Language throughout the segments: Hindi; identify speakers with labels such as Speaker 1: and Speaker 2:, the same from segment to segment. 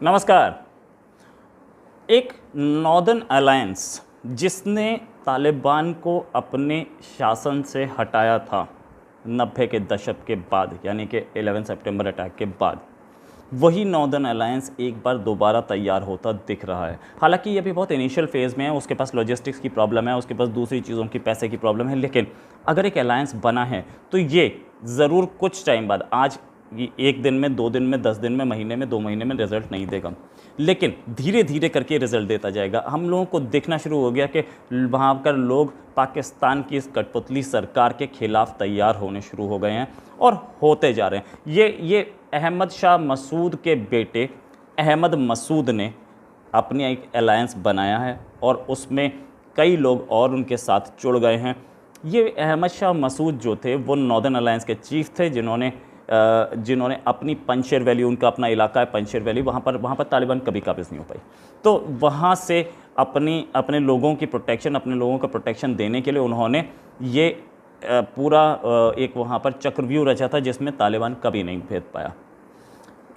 Speaker 1: नमस्कार। एक नॉर्दर्न अलायंस जिसने तालिबान को अपने शासन से हटाया था 90 के दशक के बाद, यानी कि 11 सितंबर अटैक के बाद, वही नॉर्दर्न अलायंस एक बार दोबारा तैयार होता दिख रहा है। हालांकि ये भी बहुत इनिशियल फेज़ में है, उसके पास लॉजिस्टिक्स की प्रॉब्लम है, उसके पास दूसरी चीज़ों की पैसे की प्रॉब्लम है, लेकिन अगर एक अलायंस बना है तो ये ज़रूर कुछ टाइम बाद, आज एक दिन में, 2 दिन में, 10 दिन में, महीने में, 2 महीने में रिजल्ट नहीं देगा, लेकिन धीरे धीरे करके रिजल्ट देता जाएगा। हम लोगों को देखना शुरू हो गया कि वहाँ पर लोग पाकिस्तान की इस कठपुतली सरकार के खिलाफ तैयार होने शुरू हो गए हैं और होते जा रहे हैं। ये अहमद शाह मसूद के बेटे अहमद मसूद ने अपनी एक अलायंस बनाया है और उसमें कई लोग और उनके साथ जुड़ गए हैं। ये अहमद शाह मसूद जो थे वो नॉर्दर्न अलायंस के चीफ थे, जिन्होंने अपनी पंजशेर वैली, उनका अपना इलाका है पंजशेर वैली, वहाँ पर तालिबान कभी काबिज नहीं हो पाई। तो वहाँ से अपने लोगों की प्रोटेक्शन, अपने लोगों का प्रोटेक्शन देने के लिए उन्होंने ये पूरा एक वहाँ पर चक्रव्यूह रचा था जिसमें तालिबान कभी नहीं भेद पाया।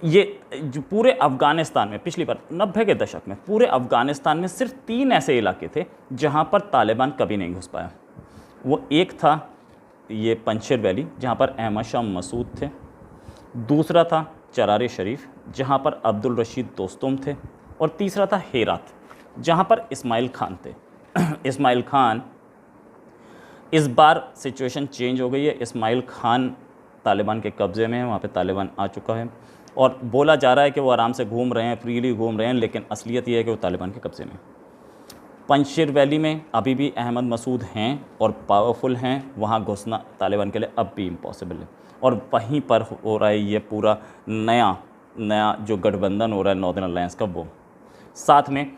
Speaker 1: ये जो पूरे अफ़गानिस्तान में पिछली बार 90 के दशक में पूरे अफ़गानिस्तान में सिर्फ 3 ऐसे इलाके थे जहाँ पर तालिबान कभी नहीं घुस पाया। वो एक था ये पंजशेर वैली जहाँ पर अहमद शाह मसूद थे, दूसरा था चरार शरीफ जहाँ पर अब्दुल रशीद दोस्तम थे, और तीसरा था हेरात जहाँ पर इस्माइल खान थे। इस्माइल खान, इस बार सिचुएशन चेंज हो गई है। इस्माइल खान तालिबान के कब्ज़े में है, वहाँ पे तालिबान आ चुका है और बोला जा रहा है कि वो आराम से घूम रहे हैं, फ्रीली घूम रहे हैं, लेकिन असलियत ये है कि वो तालिबान के कब्ज़े में। पंजशेर वैली में अभी भी अहमद मसूद हैं और पावरफुल हैं, वहाँ घुसना तालिबान के लिए अब भी इम्पॉसिबल है। और वहीं पर हो रहा है ये पूरा नया जो गठबंधन हो रहा है नॉर्दर्न अलायंस का, वो साथ में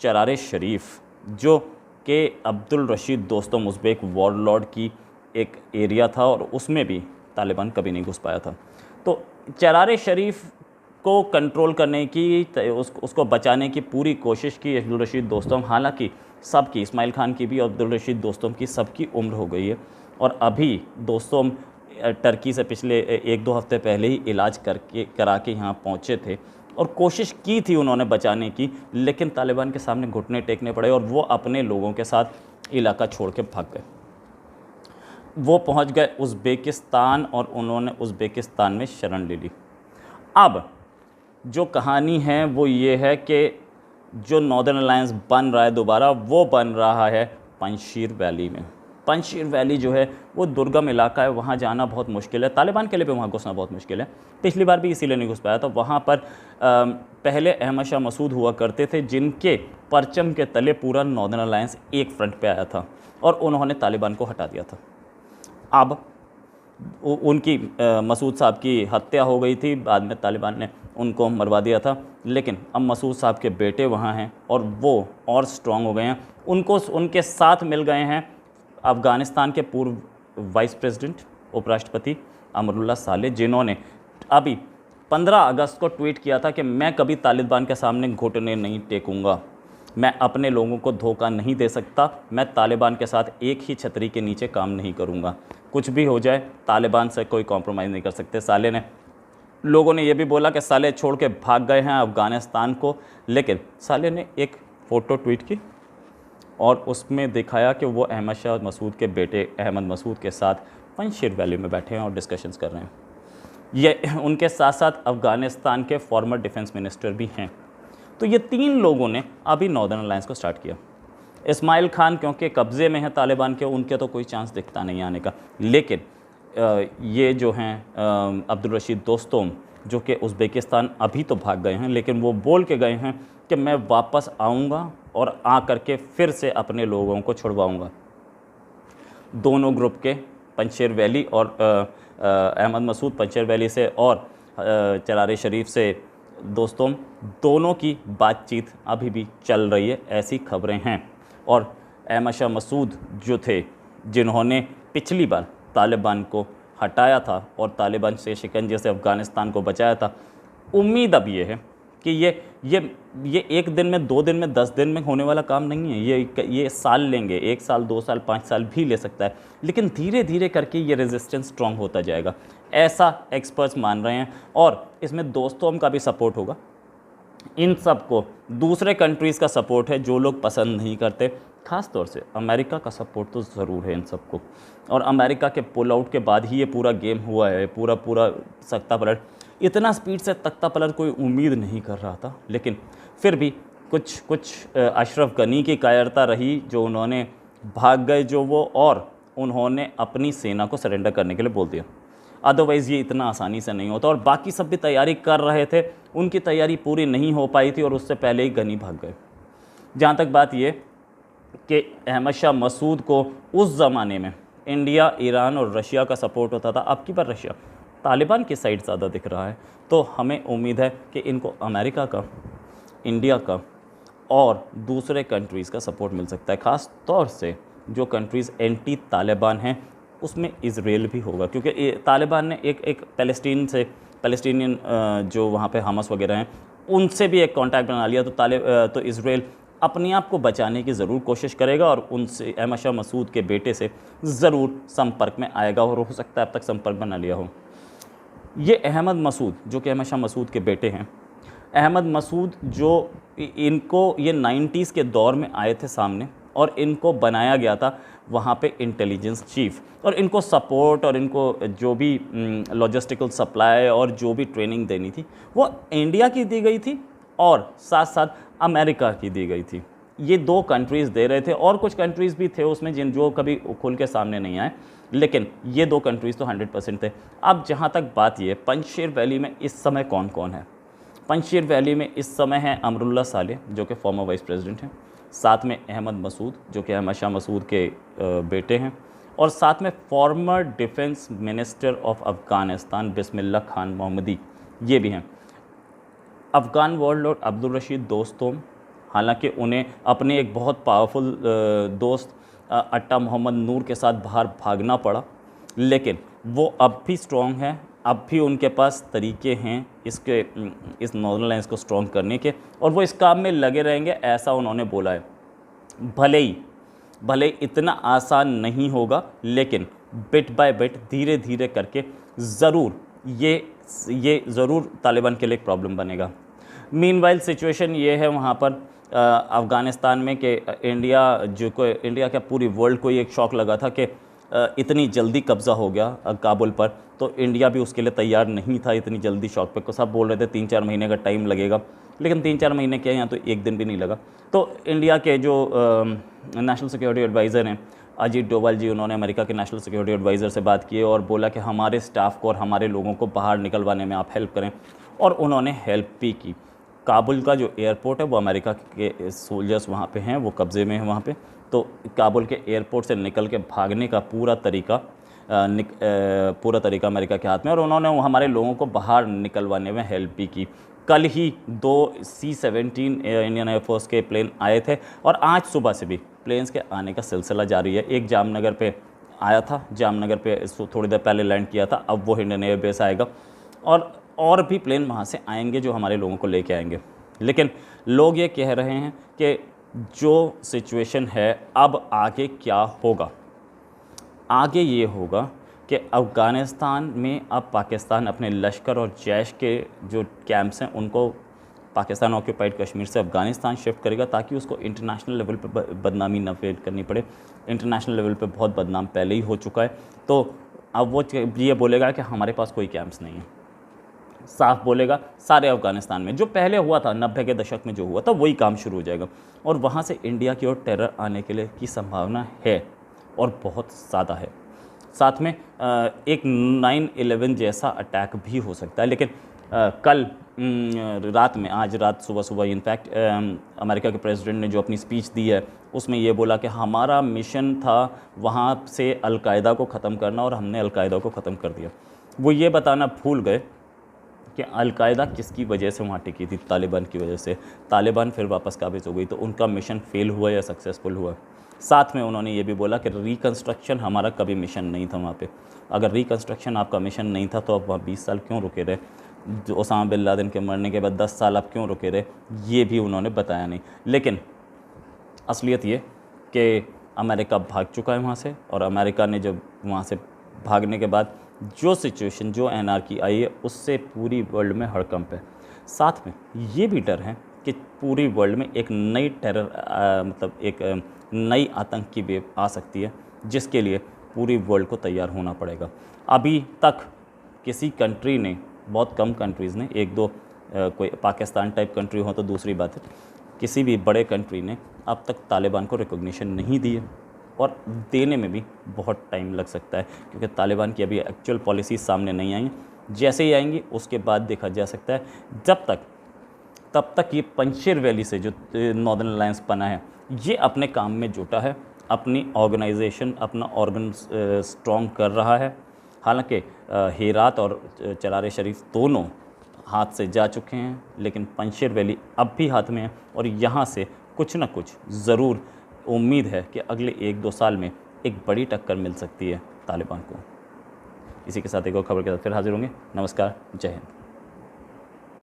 Speaker 1: चरार शरीफ जो कि अब्दुल रशीद दोस्तम उज़्बेक वॉरलॉर्ड की एक एरिया था और उसमें भी तालिबान कभी नहीं घुस पाया था। तो चरार शरीफ को कंट्रोल करने की, उसको बचाने की पूरी कोशिश की अब्दुल रशीद दोस्तम। हालांकि सबकी, इस्माइल खान की भी और अब्दुल रशीद दोस्तम की, सबकी उम्र हो गई है और अभी दोस्तम टर्की से पिछले 1-2 हफ्ते पहले ही इलाज करा के यहाँ पहुँचे थे और कोशिश की थी उन्होंने बचाने की, लेकिन तालिबान के सामने घुटने टेकने पड़े और वो अपने लोगों के साथ इलाका छोड़ के भाग गए। वो पहुँच गए उज़्बेकिस्तान और उन्होंने उज़्बेकिस्तान में शरण ले ली। अब जो कहानी है वो ये है कि जो नॉर्दर्न अलायंस बन रहा है दोबारा, वो बन रहा है पंजशीर वैली में। पंजशीर वैली जो है वो दुर्गम इलाका है, वहाँ जाना बहुत मुश्किल है, तालिबान के लिए भी वहाँ घुसना बहुत मुश्किल है। पिछली बार भी इसीलिए नहीं घुस पाया था। वहाँ पर पहले अहमद शाह मसूद हुआ करते थे जिनके परचम के तले पूरा नॉर्दर्न अलायंस एक फ्रंट पे आया था और उन्होंने तालिबान को हटा दिया था। अब उनकी मसूद साहब की हत्या हो गई थी, बाद में तालिबान ने उनको मरवा दिया था, लेकिन अब मसूद साहब के बेटे वहाँ हैं और वो और स्ट्रॉन्ग हो गए हैं। उनके साथ मिल गए हैं अफ़गानिस्तान के पूर्व वाइस प्रेसिडेंट, उपराष्ट्रपति अमरुल्लाह सालेह, जिन्होंने अभी 15 अगस्त को ट्वीट किया था कि मैं कभी तालिबान के सामने घुटने नहीं टेकूंगा, मैं अपने लोगों को धोखा नहीं दे सकता, मैं तालिबान के साथ एक ही छतरी के नीचे काम नहीं करूंगा, कुछ भी हो जाए तालिबान से कोई कॉम्प्रोमाइज़ नहीं कर सकते। सालेह ने, लोगों ने यह भी बोला कि सालेह छोड़ के भाग गए हैं अफ़गानिस्तान को, लेकिन सालेह ने एक फ़ोटो ट्वीट की और उसमें दिखाया कि वो अहमद शाह मसूद के बेटे अहमद मसूद के साथ पंजशीर वैली में बैठे हैं और डिस्कशंस कर रहे हैं। ये उनके साथ साथ अफ़गानिस्तान के फॉर्मर डिफेंस मिनिस्टर भी हैं। तो ये 3 लोगों ने अभी नॉर्दर्न अलायंस को स्टार्ट किया। इस्माइल खान क्योंकि कब्ज़े में है तालिबान के, उनके तो कोई चांस दिखता नहीं आने का, लेकिन ये जो हैं अब्दुल रशीद दोस्तम जो कि उज़्बेकिस्तान अभी तो भाग गए हैं, लेकिन वो बोल के गए हैं कि मैं वापस आऊँगा और आ करके फिर से अपने लोगों को छुड़वाऊँगा। दोनों ग्रुप के, पंजशेर वैली और अहमद मसूद पंजशेर वैली से और चरार शरीफ से दोस्तों, दोनों की बातचीत अभी भी चल रही है, ऐसी खबरें हैं। और अहमद शाह मसूद जो थे, जिन्होंने पिछली बार तालिबान को हटाया था और तालिबान से शिकंजे से अफ़गानिस्तान को बचाया था, उम्मीद अब ये है कि ये 1 दिन में, 2 दिन में, 10 दिन में होने वाला काम नहीं है। ये साल लेंगे, 1 साल, 2 साल, 5 साल भी ले सकता है, लेकिन धीरे धीरे करके ये रेजिस्टेंस स्ट्रॉन्ग होता जाएगा, ऐसा एक्सपर्ट्स मान रहे हैं। और इसमें दोस्तों का भी सपोर्ट होगा। इन सब को दूसरे कंट्रीज़ का सपोर्ट है जो लोग पसंद नहीं करते, ख़ास तौर से अमेरिका का सपोर्ट तो ज़रूर है इन सबको। और अमेरिका के पुल आउट के बाद ही ये पूरा गेम हुआ है, पूरा पूरा तख्ता पलट। इतना स्पीड से तख्ता पलट कोई उम्मीद नहीं कर रहा था, लेकिन फिर भी कुछ अशरफ गनी की कायरता रही, जो उन्होंने भाग गए जो वो, और उन्होंने अपनी सेना को सरेंडर करने के लिए बोल दिया। अदरवाइज़ ये इतना आसानी से नहीं होता। और बाकी सब भी तैयारी कर रहे थे, उनकी तैयारी पूरी नहीं हो पाई थी और उससे पहले ही गनी भाग गए। जहाँ तक बात ये कि अहमद शाह मसूद को उस ज़माने में इंडिया, ईरान और रशिया का सपोर्ट होता था, अब की बार रशिया तालिबान की साइड ज़्यादा दिख रहा है। तो हमें उम्मीद है कि इनको अमेरिका का, इंडिया का और दूसरे कंट्रीज़ का सपोर्ट मिल सकता है। ख़ास तौर से जो कंट्रीज़ एंटी तालिबान हैं उसमें इज़राइल भी होगा, क्योंकि तालिबान ने एक पैलेस्टीनियन जो वहाँ पे हमास वगैरह हैं उनसे भी एक कांटेक्ट बना लिया। तो इज़राइल अपने आप को बचाने की ज़रूर कोशिश करेगा और उनसे, अहमद शाह मसूद के बेटे से ज़रूर संपर्क में आएगा और हो सकता है अब तक संपर्क बना लिया हो। ये अहमद मसूद जो कि अहमद शाह मसूद के बेटे हैं, अहमद मसूद जो इनको ये 90s के दौर में आए थे सामने, और इनको बनाया गया था वहाँ पे इंटेलिजेंस चीफ़, और इनको सपोर्ट और इनको जो भी लॉजिस्टिकल सप्लाई और जो भी ट्रेनिंग देनी थी वो इंडिया की दी गई थी और साथ साथ अमेरिका की दी गई थी। ये दो कंट्रीज़ दे रहे थे, और कुछ कंट्रीज़ भी थे उसमें जो कभी खुल के सामने नहीं आए, लेकिन ये दो कंट्रीज़ तो 100% थे। अब जहाँ तक बात ये, पंजशीर वैली में इस समय कौन कौन है? पंजशीर वैली में इस समय है अमरुल्लाह साले जो कि फॉर्मर वाइस प्रेसिडेंट हैं, साथ में अहमद मसूद जो कि अहमद शाह मसूद के बेटे हैं, और साथ में former defence minister of Afghanistan Bismillah Khan Mohammadi, ये भी हैं। अफ़गान वॉरलॉर्ड अब्दुल रशीद दोस्तों, हालांकि उन्हें अपने एक बहुत पावरफुल दोस्त अट्टा मोहम्मद नूर के साथ बाहर भागना पड़ा, लेकिन वो अब भी स्ट्रॉन्ग है, अब भी उनके पास तरीके हैं इस नॉर्दर्न अलायंस को स्ट्रॉन्ग करने के, और वो इस काम में लगे रहेंगे, ऐसा उन्होंने बोला है। भले ही इतना आसान नहीं होगा, लेकिन बिट बाय बिट, धीरे धीरे करके ज़रूर ये ज़रूर तालिबान के लिए एक प्रॉब्लम बनेगा। मीनवाइल सिचुएशन ये है वहाँ पर अफ़गानिस्तान में कि इंडिया क्या पूरी वर्ल्ड को ये एक शॉक लगा था कि इतनी जल्दी कब्ज़ा हो गया काबुल पर, तो इंडिया भी उसके लिए तैयार नहीं था इतनी जल्दी शॉक पे। सब बोल रहे थे 3-4 महीने का टाइम लगेगा, लेकिन 3-4 महीने क्या, यहाँ तो एक दिन भी नहीं लगा। तो इंडिया के जो नेशनल सिक्योरिटी एडवाइज़र हैं अजीत डोभाल जी, उन्होंने अमेरिका के नेशनल सिक्योरिटी एडवाइज़र से बात की और बोला कि हमारे स्टाफ को और हमारे लोगों को बाहर निकलवाने में आप हेल्प करें, और उन्होंने हेल्प भी की। काबुल का जो एयरपोर्ट है वो अमेरिका के सोल्जर्स वहाँ पे हैं, वो कब्ज़े में हैं वहाँ पे, तो काबुल के एयरपोर्ट से निकल के भागने का पूरा तरीका अमेरिका के हाथ में, और उन्होंने हमारे लोगों को बाहर निकलवाने में हेल्प भी की। कल ही 2 C-17 इंडियन एयरफोर्स के प्लेन आए थे, और आज सुबह से भी प्लेन्स के आने का सिलसिला जारी है। एक जामनगर पे आया था, जामनगर पे थोड़ी देर पहले लैंड किया था, अब वो इंडियन एयरबेस आएगा, और भी प्लेन वहाँ से आएंगे जो हमारे लोगों को लेके आएंगे। लेकिन लोग ये कह रहे हैं कि जो सिचुएशन है अब आगे क्या होगा, आगे ये होगा कि अफ़गानिस्तान में अब पाकिस्तान अपने लश्कर और जैश के जो कैंप्स हैं उनको पाकिस्तान ऑक्यूपाइड कश्मीर से अफ़गानिस्तान शिफ्ट करेगा, ताकि उसको इंटरनेशनल लेवल पे बदनामी न फेस करनी पड़े। इंटरनेशनल लेवल पे बहुत बदनाम पहले ही हो चुका है, तो अब वो ये बोलेगा कि हमारे पास कोई कैंप्स नहीं है, साफ बोलेगा। सारे अफ़गानिस्तान में जो पहले हुआ था 90 के दशक में जो हुआ था वही काम शुरू हो जाएगा, और वहाँ से इंडिया की ओर टेरर आने के लिए की संभावना है और बहुत ज़्यादा है। साथ में एक 9/11 जैसा अटैक भी हो सकता है। लेकिन कल रात में, आज रात सुबह इनफैक्ट अमेरिका के प्रेसिडेंट ने जो अपनी स्पीच दी है उसमें ये बोला कि हमारा मिशन था वहाँ से अलकायदा को ख़त्म करना, और हमने अलकायदा को ख़त्म कर दिया। वो ये बताना भूल गए कि अलकायदा किसकी वजह से वहाँ टिकी थी, तालिबान की वजह से। तालिबान फिर वापस काबिज़ हो गई, तो उनका मिशन फेल हुआ या सक्सेसफुल हुआ। साथ में उन्होंने ये भी बोला कि रिकन्स्ट्रक्शन हमारा कभी मिशन नहीं था वहाँ पे। अगर रिकन्स्ट्रक्शन आपका मिशन नहीं था तो आप वहाँ 20 साल क्यों रुके रहे, जो ओसामा बिन लादेन के मरने के बाद 10 साल आप क्यों रुके रहे, ये भी उन्होंने बताया नहीं। लेकिन असलियत ये कि अमेरिका भाग चुका है वहाँ से, और अमेरिका ने जब वहाँ से भागने के बाद जो सिचुएशन, जो एनआरकी आई है, उससे पूरी वर्ल्ड में हड़कंप है। साथ में ये भी डर है कि पूरी वर्ल्ड में एक नई टेरर मतलब एक नई आतंक की वेव आ सकती है, जिसके लिए पूरी वर्ल्ड को तैयार होना पड़ेगा। अभी तक किसी कंट्री ने, बहुत कम कंट्रीज़ ने, एक दो कोई पाकिस्तान टाइप कंट्री हो तो दूसरी बात है, किसी भी बड़े कंट्री ने अब तक तालिबान को रिकॉग्निशन नहीं दी है, और देने में भी बहुत टाइम लग सकता है, क्योंकि तालिबान की अभी एक्चुअल पॉलिसीज सामने नहीं आई हैं। जैसे ही आएंगी उसके बाद देखा जा सकता है। तब तक ये पंजशेर वैली से जो नॉर्दर्न अलायंस बना है, ये अपने काम में जुटा है, अपनी ऑर्गेनाइजेशन, अपना ऑर्गन स्ट्रॉन्ग कर रहा है। हालांकि हेरात और चरार शरीफ दोनों हाथ से जा चुके हैं, लेकिन पंजशेर वैली अब भी हाथ में है, और यहाँ से कुछ ना कुछ ज़रूर उम्मीद है कि अगले 1-2 साल में एक बड़ी टक्कर मिल सकती है तालिबान को। इसी के साथ एक और खबर के साथ फिर हाजिर होंगे। नमस्कार, जय हिंद।